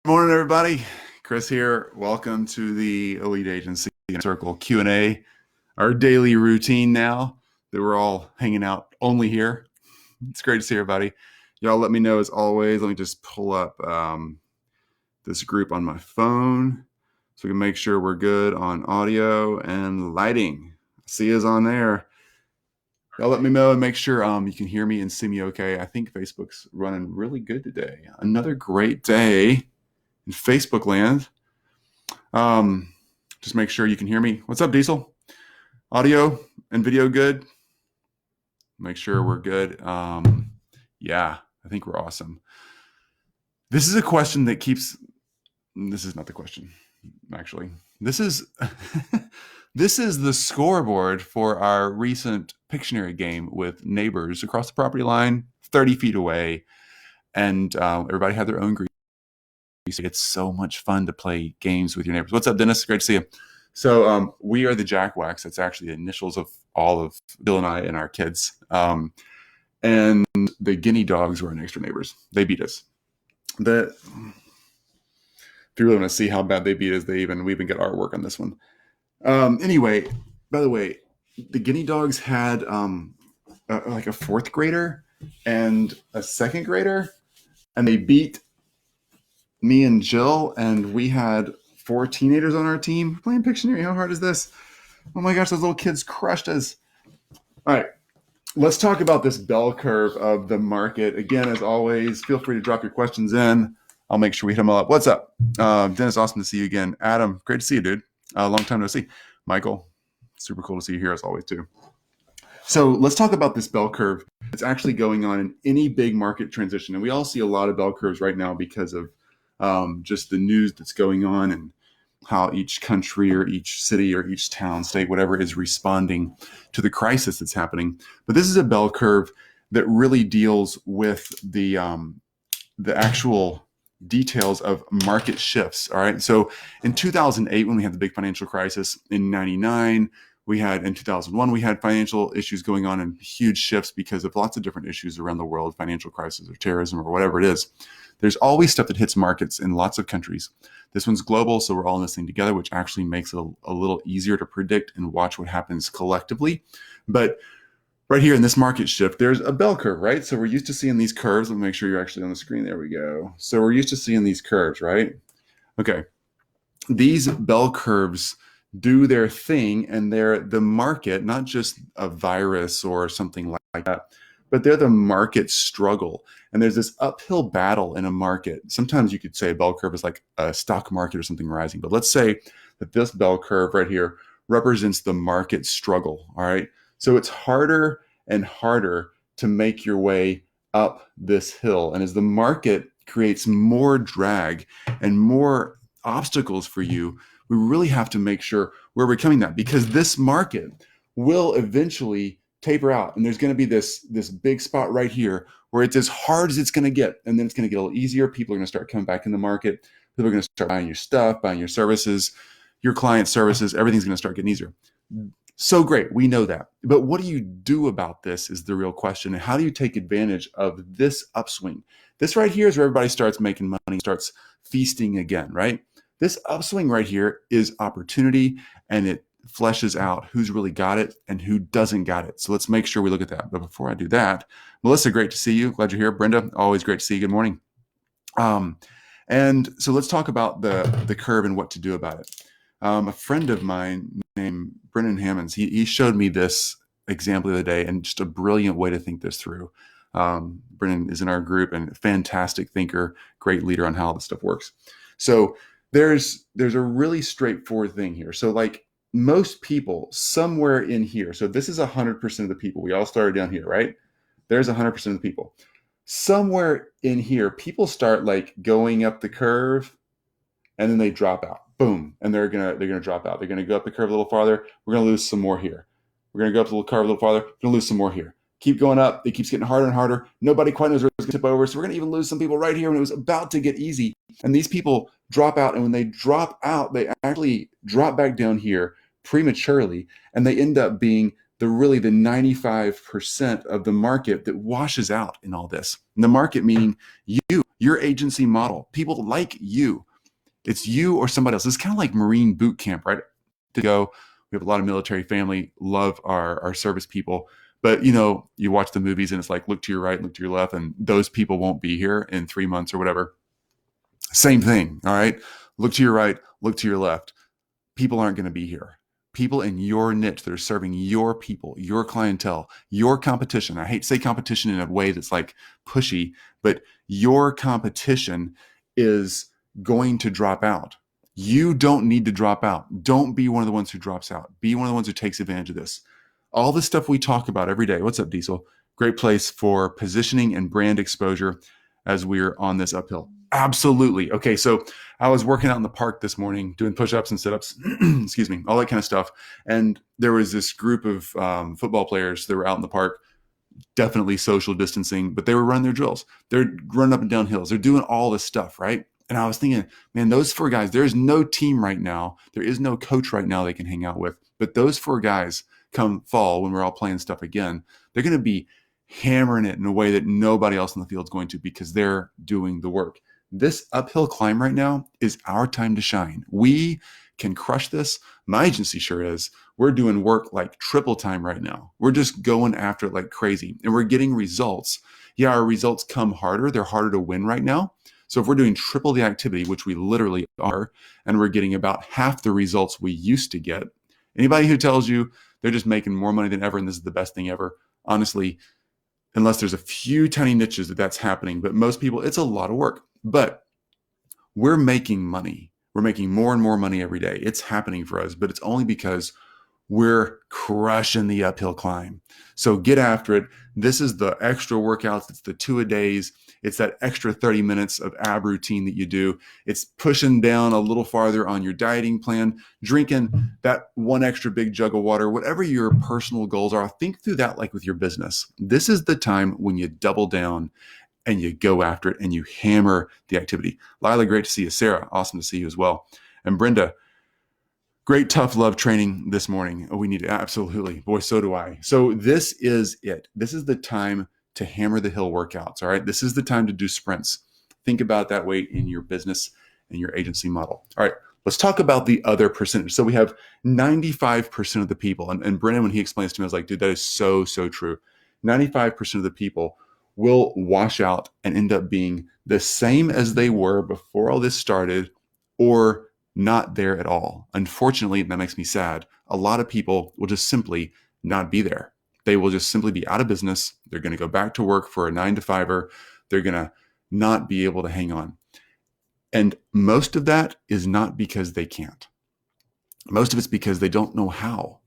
Morning, everybody. Chris here. Welcome to the Elite Agency Circle Q&A, our daily routine now that we're all hanging out only here. It's great to see everybody. Y'all let me know as always. Let me just pull up this group on my phone so we can make sure we're good on audio and lighting. See us on there. Y'all let me know and make sure you can hear me and see me okay. I think Facebook's running really good today. Another great day in Facebook land. Just make sure you can hear me. What's up, Diesel? Audio and video good? Make sure we're good. Yeah, I think we're awesome. This is a question that keeps. This is not the question, actually. This is this is the scoreboard for our recent Pictionary game with neighbors across the property line, 30 feet away, and everybody had their own group. It's so much fun to play games with your neighbors. What's up, Dennis? Great to see you. So we are the Jackwacks. That's actually the initials of all of Bill and I and our kids. And the guinea dogs were our next door neighbors. They beat us. If you really want to see how bad they beat us, we even get artwork on this one. Anyway, by the way, the guinea dogs had like a fourth grader and a second grader, and they beat me and Jill, and we had 4 teenagers on our team playing Pictionary. How hard is this? Oh my gosh, those little kids crushed us. All right, let's talk about this bell curve of the market. Again, as always, feel free to drop your questions in. I'll make sure we hit them all up. What's up? Dennis, awesome to see you again. Adam, great to see you, dude. Long time no see. Michael, super cool to see you here as always, too. So let's talk about this bell curve that's actually going on in any big market transition. And we all see a lot of bell curves right now because of just the news that's going on and how each country or each city or each town, state, whatever, is responding to the crisis that's happening. But this is a bell curve that really deals with the actual details of market shifts. All right. So in 2008, when we had the big financial crisis, in 99, in 2001, we had financial issues going on and huge shifts because of lots of different issues around the world, financial crisis or terrorism or whatever it is. There's always stuff that hits markets in lots of countries. This one's global, so we're all in this thing together, which actually makes it a little easier to predict and watch what happens collectively. But right here in this market shift, there's a bell curve, right? So we're used to seeing these curves. Let me make sure you're actually on the screen. There we go. So we're used to seeing these curves, right? Okay. These bell curves do their thing, and they're the market, not just a virus or something like that, but they're the market struggle. And there's this uphill battle in a market. Sometimes you could say a bell curve is like a stock market or something rising. But let's say that this bell curve right here represents the market struggle. All right. So it's harder and harder to make your way up this hill. And as the market creates more drag and more obstacles for you, we really have to make sure we're becoming that, because this market will eventually taper out, and there's going to be this big spot right here where it's as hard as it's going to get, and then it's going to get a little easier. People are going to start coming back in the market. People are going to start buying your stuff, buying your services, your client services. Everything's going to start getting easier. So great, we know that. But what do you do about this is the real question. And how do you take advantage of this upswing? This right here is where everybody starts making money, starts feasting again, right? This upswing right here is opportunity, and it fleshes out who's really got it and who doesn't got it. So let's make sure we look at that. But before I do that, Melissa, great to see you. Glad you're here. Brenda, always great to see you. Good morning. And so let's talk about the curve and what to do about it. A friend of mine named Brennan Hammonds, he showed me this example the other day, and just a brilliant way to think this through. Brennan is in our group and a fantastic thinker, great leader on how this stuff works. So there's a really straightforward thing here. So like most people somewhere in here, so this is 100% of the people. We all started down here, right? There's 100% of the people. Somewhere in here, people start like going up the curve, and then they drop out. Boom, and they're gonna drop out. They're gonna go up the curve a little farther. We're gonna lose some more here. We're gonna go up the curve a little farther. We're gonna lose some more here. Keep going up. It keeps getting harder and harder. Nobody quite knows where it's going to tip over. So we're going to even lose some people right here when it was about to get easy. And these people drop out. And when they drop out, they actually drop back down here prematurely. And they end up being the 95% of the market that washes out in all this. And the market meaning you your agency model, people like you. It's you or somebody else. It's kind of like Marine boot camp, right? To go, we have a lot of military family, love our service people. But you watch the movies and it's like, look to your right, look to your left, and those people won't be here in 3 months or whatever. Same thing. All right. Look to your right, look to your left. People aren't going to be here. People in your niche that are serving your people, your clientele, your competition. I hate to say competition in a way that's like pushy, but your competition is going to drop out. You don't need to drop out. Don't be one of the ones who drops out. Be one of the ones who takes advantage of this. All the stuff we talk about every day. What's up, Diesel? Great place for positioning and brand exposure as we're on this uphill. Absolutely. Okay, so I was working out in the park this morning doing push-ups and sit-ups, excuse me, all that kind of stuff. And there was this group of football players that were out in the park, definitely social distancing, but they were running their drills. They're running up and down hills. They're doing all this stuff, right? And I was thinking, man, those 4 guys, there's no team right now. There is no coach right now they can hang out with. But those 4 guys come fall, when we're all playing stuff again, they're going to be hammering it in a way that nobody else in the field is going to, because they're doing the work. This uphill climb right now is our time to shine. We can crush this. My agency sure is. We're doing work like triple time right now. We're just going after it like crazy, and we're getting results. Yeah, our results come harder. They're harder to win right now. So if we're doing triple the activity, which we literally are, and we're getting about half the results we used to get, anybody who tells you they're just making more money than ever and this is the best thing ever, honestly, unless there's a few tiny niches that's happening, but most people, it's a lot of work. But we're making money. We're making more and more money every day. It's happening for us, but it's only because we're crushing the uphill climb. So get after it. This is the extra workouts. It's the 2-a-days. It's that extra 30 minutes of ab routine that you do. It's pushing down a little farther on your dieting plan, drinking that 1 extra big jug of water, whatever your personal goals are. Think through that like with your business. This is the time when you double down and you go after it and you hammer the activity. Lila, great to see you. Sarah, awesome to see you as well. And Brenda, great tough love training this morning. Oh, we need it. Absolutely. Boy, so do I. So this is it. This is the time to hammer the hill workouts. All right. This is the time to do sprints. Think about that way in your business and your agency model. All right. Let's talk about the other percentage. So we have 95% of the people, and Brennan, when he explains to me, I was like, dude, that is so, so true. 95% of the people will wash out and end up being the same as they were before all this started, or not there at all. Unfortunately, that makes me sad. A lot of people will just simply not be there. They will just simply be out of business. They're going to go back to work for a 9-to-5er. They're going to not be able to hang on. And most of that is not because they can't. Most of it's because they don't know how,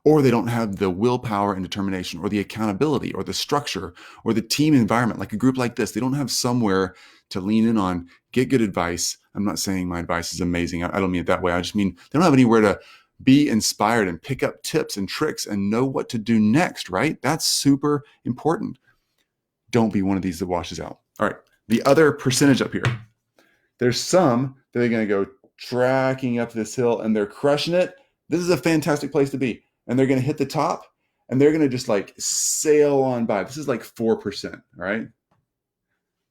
or they don't have the willpower and determination, or the accountability, or the structure, or the team environment. Like a group like this, they don't have somewhere to lean in on, get good advice. I'm not saying my advice is amazing. I don't mean it that way. I just mean they don't have anywhere to be inspired and pick up tips and tricks and know what to do next, right? That's super important. Don't be one of these that washes out. All right. The other percentage up here, there's some that are going to go tracking up this hill and they're crushing it. This is a fantastic place to be. And they're going to hit the top and they're going to just like sail on by. This is like 4%, all right?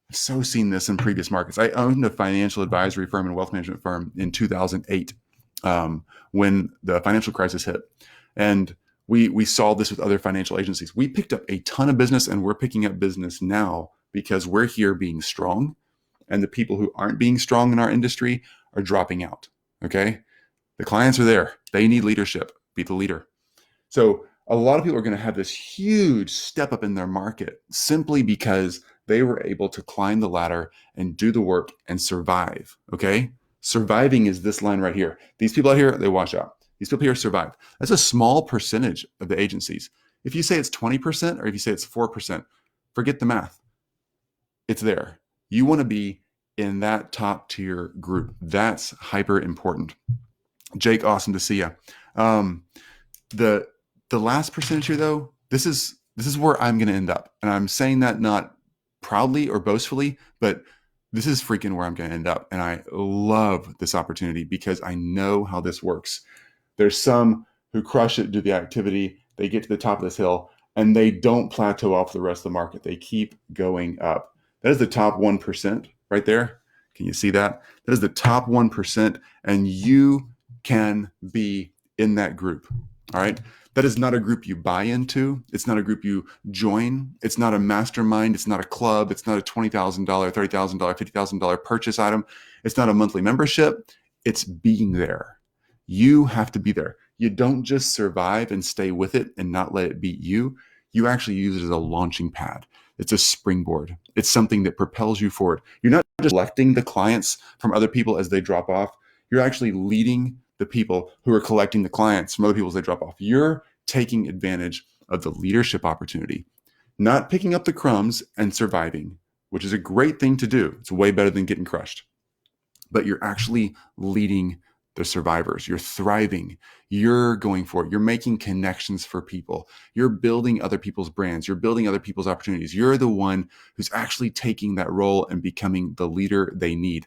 I've so seen this in previous markets. I owned a financial advisory firm and wealth management firm in 2008 when the financial crisis hit. And we saw this with other financial agencies. We picked up a ton of business, and we're picking up business now because we're here being strong, and the people who aren't being strong in our industry are dropping out, okay? The clients are there. They need leadership. Be the leader. So a lot of people are going to have this huge step up in their market simply because they were able to climb the ladder and do the work and survive, okay? Surviving is this line right here. These people out here, they wash out. These people here survive. That's a small percentage of the agencies. If you say it's 20% or if you say it's 4%, forget the math. It's there. You want to be in that top tier group. That's hyper important. Jake, awesome to see you. The last percentage here, though, this is where I'm going to end up. And I'm saying that not proudly or boastfully, but this is freaking where I'm going to end up. And I love this opportunity because I know how this works. There's some who crush it, do the activity, they get to the top of this hill, and they don't plateau off the rest of the market. They keep going up. That is the top 1%. right there. Can you see that? That is the top 1%, and you can be in that group. All right. That is not a group you buy into. It's not a group you join. It's not a mastermind. It's not a club. It's not a $20,000, $30,000, $50,000 purchase item. It's not a monthly membership. It's being there. You have to be there. You don't just survive and stay with it and not let it beat you. You actually use it as a launching pad. It's a springboard. It's something that propels you forward. You're not just collecting the clients from other people as they drop off. You're actually leading the people who are collecting the clients from other people as they drop off. You're taking advantage of the leadership opportunity, not picking up the crumbs and surviving, which is a great thing to do. It's way better than getting crushed. But you're actually leading the survivors. You're thriving. You're going for it. You're making connections for people. You're building other people's brands. You're building other people's opportunities. You're the one who's actually taking that role and becoming the leader they need.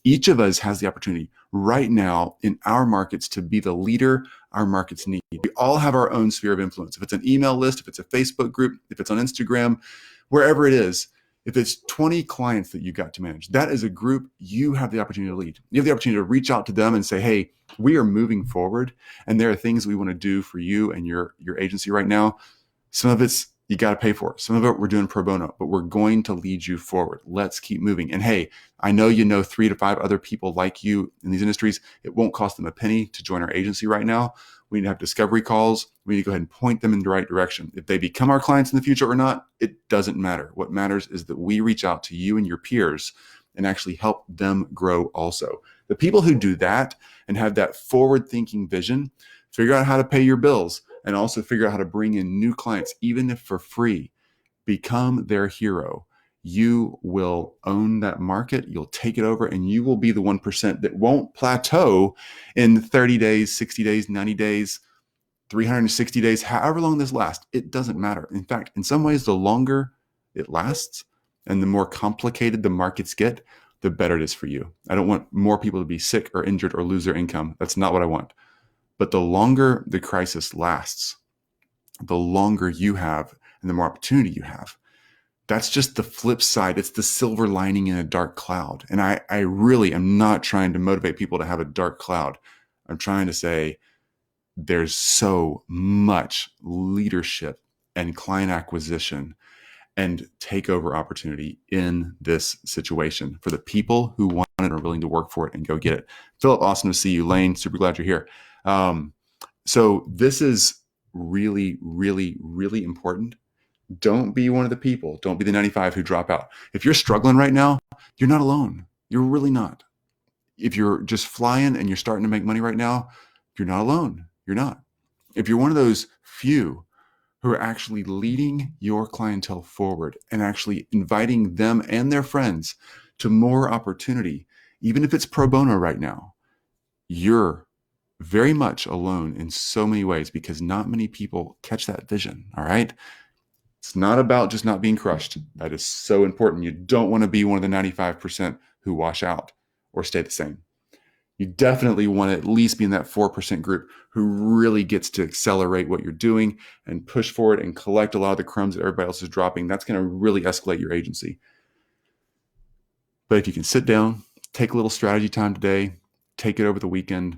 Each of us has the opportunity right now in our markets to be the leader our markets need. We all have our own sphere of influence. If it's an email list, if it's a Facebook group, if it's on Instagram, wherever it is, if it's 20 clients that you got to manage, that is a group you have the opportunity to lead. You have the opportunity to reach out to them and say, hey, we are moving forward, and there are things we want to do for you and your agency right now. Some of it's you got to pay for. Some of it we're doing pro bono, but we're going to lead you forward. Let's keep moving. And hey, I know you know 3 to 5 other people like you in these industries. It won't cost them a penny to join our agency right now. We need to have discovery calls. We need to go ahead and point them in the right direction. If they become our clients in the future or not, it doesn't matter. What matters is that we reach out to you and your peers and actually help them grow also. The people who do that and have that forward-thinking vision, figure out how to pay your bills and also figure out how to bring in new clients, even if for free. Become their hero. You will own that market. You'll take it over, and you will be the 1% that won't plateau in 30 days, 60 days, 90 days, 360 days, however long this lasts. It doesn't matter. In fact, in some ways, the longer it lasts and the more complicated the markets get, the better it is for you. I don't want more people to be sick or injured or lose their income. That's not what I want. But the longer the crisis lasts, the longer you have and the more opportunity you have. That's just the flip side. It's the silver lining in a dark cloud. And I really am not trying to motivate people to have a dark cloud. I'm trying to say there's so much leadership and client acquisition and takeover opportunity in this situation for the people who want it and are willing to work for it and go get it. Philip, awesome to see you. Lane, super glad you're here. So this is really, really, really important. Don't be one of the people. Don't be the 95 who drop out. If you're struggling right now, you're not alone. You're really not. If you're just flying and you're starting to make money right now, you're not alone. You're not. If you're one of those few who are actually leading your clientele forward and actually inviting them and their friends to more opportunity, even if it's pro bono right now, you're very much alone in so many ways because not many people catch that vision. All right. It's not about just not being crushed. That is so important. You don't want to be one of the 95% who wash out or stay the same. You definitely want to at least be in that 4% group who really gets to accelerate what you're doing and push forward and collect a lot of the crumbs that everybody else is dropping. That's going to really escalate your agency. But if you can sit down, take a little strategy time today, take it over the weekend,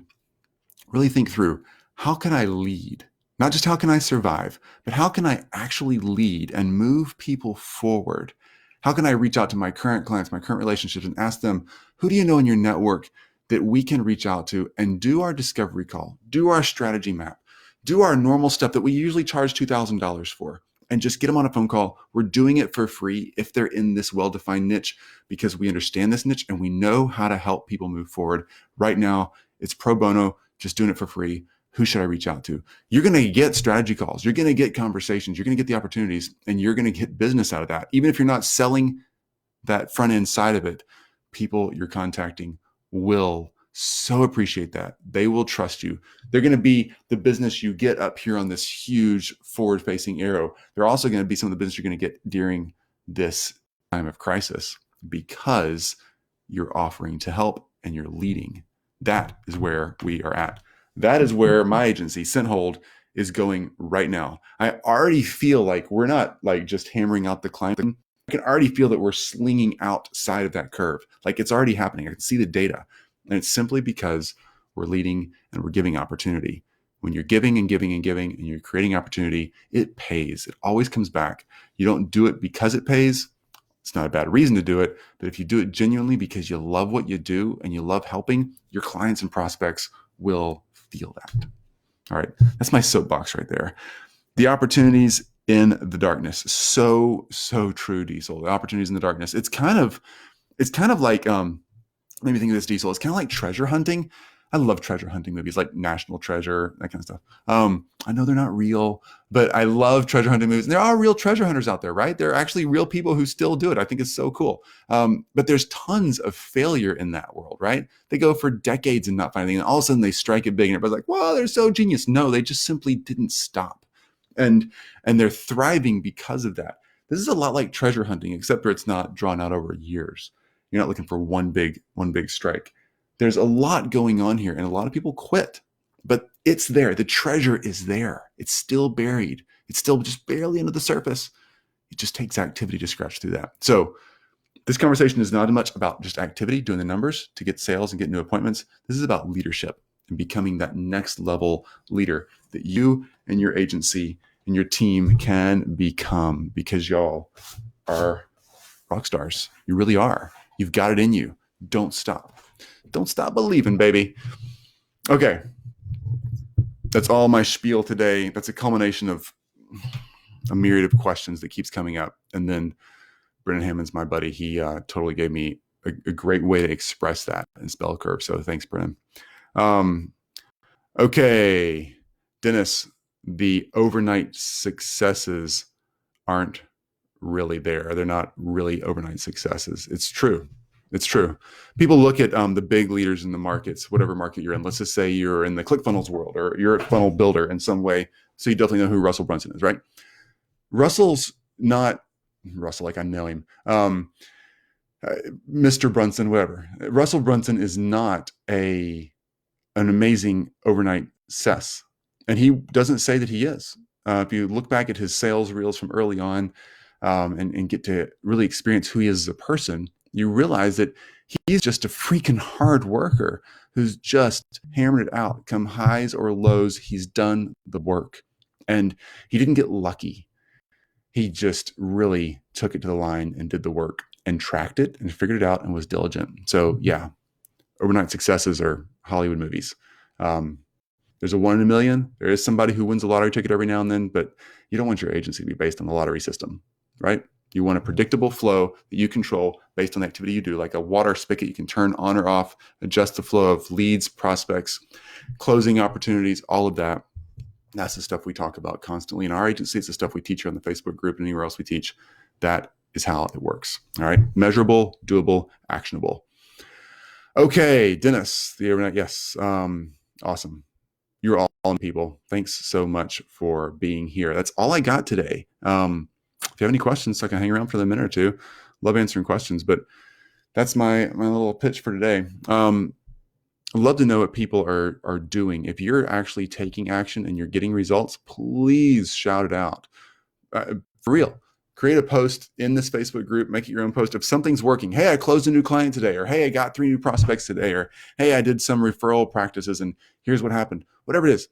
really think through, how can I lead? Not just how can I survive, but how can I actually lead and move people forward? How can I reach out to my current clients, my current relationships, and ask them, who do you know in your network that we can reach out to and do our discovery call, do our strategy map, do our normal stuff that we usually charge $2,000 for, and just get them on a phone call. We're doing it for free if they're in this well-defined niche because we understand this niche and we know how to help people move forward. Right now, it's pro bono, just doing it for free. Who should I reach out to? You're going to get strategy calls. You're going to get conversations. You're going to get the opportunities, and you're going to get business out of that. Even if you're not selling that front end side of it, people you're contacting will so appreciate that. They will trust you. They're going to be the business you get up here on this huge forward-facing arrow. They're also going to be some of the business you're going to get during this time of crisis because you're offering to help and you're leading. That is where we are at. That is where my agency, Scenthold, is going right now. I already feel like we're not like just hammering out the client. can already feel that we're slinging outside of that curve. Like it's already happening. I can see the data. And it's simply because we're leading and we're giving opportunity. When you're giving and giving and giving and you're creating opportunity, it pays. It always comes back. You don't do it because it pays. It's not a bad reason to do it. But if you do it genuinely because you love what you do and you love helping, your clients and prospects will feel that. All right. That's my soapbox right there. The opportunities in the darkness. So true, Diesel. The opportunities in the darkness. It's kind of like, let me think of this, Diesel. It's kind of like treasure hunting. I love treasure hunting movies like National Treasure, that kind of stuff. I know they're not real, but I love treasure hunting movies. And there are real treasure hunters out there, right? There are actually real people who still do it. I think it's so cool. But there's tons of failure in that world, right? They go for decades and not find anything. And all of a sudden they strike it big and everybody's like, wow, they're so genius. No, they just simply didn't stop. And they're thriving because of that. This is a lot like treasure hunting, except for it's not drawn out over years. You're not looking for one big strike. There's a lot going on here, and a lot of people quit, but it's there. The treasure is there. It's still buried. It's still just barely under the surface. It just takes activity to scratch through that. So this conversation is not much about just activity, doing the numbers to get sales and get new appointments. This is about leadership and becoming that next level leader that you and your agency and your team can become, because y'all are rock stars. You really are. You've got it in you. Don't stop. Don't stop believing, baby. Okay. That's all my spiel today. That's a culmination of a myriad of questions that keeps coming up. And then Brennan Hammond's my buddy. He totally gave me a great way to express that in spell curve. So thanks, Brennan. Okay. Dennis, the overnight successes aren't really there. They're not really overnight successes. It's true. It's true. People look at the big leaders in the markets, whatever market you're in. Let's just say you're in the ClickFunnels world or you're a funnel builder in some way. So you definitely know who Russell Brunson is, right? Russell's not Russell, like I know him. Mr. Brunson, whatever. Russell Brunson is not an amazing overnight success. And he doesn't say that he is. If you look back at his sales reels from early on and get to really experience who he is as a person, you realize that he's just a freaking hard worker who's just hammered it out. Come highs or lows, he's done the work. And he didn't get lucky. He just really took it to the line and did the work and tracked it and figured it out and was diligent. So yeah, overnight successes are Hollywood movies. There's a 1 in a million. There is somebody who wins a lottery ticket every now and then, but you don't want your agency to be based on the lottery system, right? You want a predictable flow that you control based on the activity you do, like a water spigot you can turn on or off, adjust the flow of leads, prospects, closing opportunities, all of that. That's the stuff we talk about constantly in our agency. It's the stuff we teach you on the Facebook group and anywhere else we teach. That is how it works. All right. Measurable, doable, actionable. Okay. Dennis, the overnight. Yes. Awesome. You're all on, people. Thanks so much for being here. That's all I got today. If you have any questions, I can hang around for a minute or two. Love answering questions, but that's my little pitch for today. I'd love to know what people are doing. If you're actually taking action and you're getting results, please shout it out. For real. Create a post in this Facebook group, make it your own post. If something's working, hey, I closed a new client today, or hey, I got 3 new prospects today, or hey, I did some referral practices and here's what happened. Whatever it is,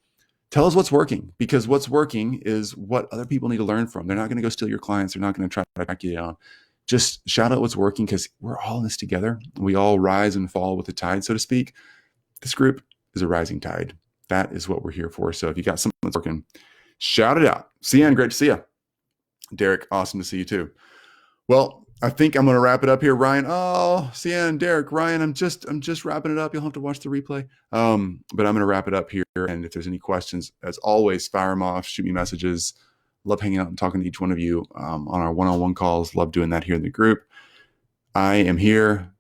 tell us what's working, because what's working is what other people need to learn from. They're not going to go steal your clients. They're not going to try to track you down. Just shout out what's working, because we're all in this together. We all rise and fall with the tide, so to speak. This group is a rising tide. That is what we're here for. So if you got something that's working, shout it out. Cian, great to see you. Derek, awesome to see you too. Well, I think I'm going to wrap it up here. Ryan, oh, Cian, Derek, Ryan, I'm just wrapping it up. You'll have to watch the replay. But I'm going to wrap it up here. And if there's any questions, as always, fire them off, shoot me messages. Love hanging out and talking to each one of you on our one-on-one calls. Love doing that here in the group. I am here.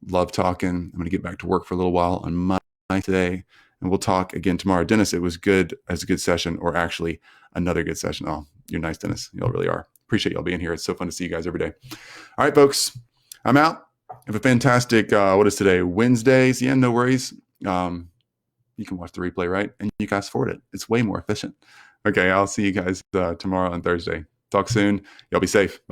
Love talking. I'm going to get back to work for a little while on my today, and we'll talk again tomorrow. Dennis, it was good as a good session, or actually another good session. Oh, you're nice, Dennis. Y'all really are. Appreciate y'all being here. It's so fun to see you guys every day. All right, folks, I'm out. Have a fantastic, what is today? Wednesday. So yeah, no worries. You can watch the replay, right? And you guys forward it. It's way more efficient. Okay, I'll see you guys tomorrow and Thursday. Talk soon. Y'all be safe. Bye.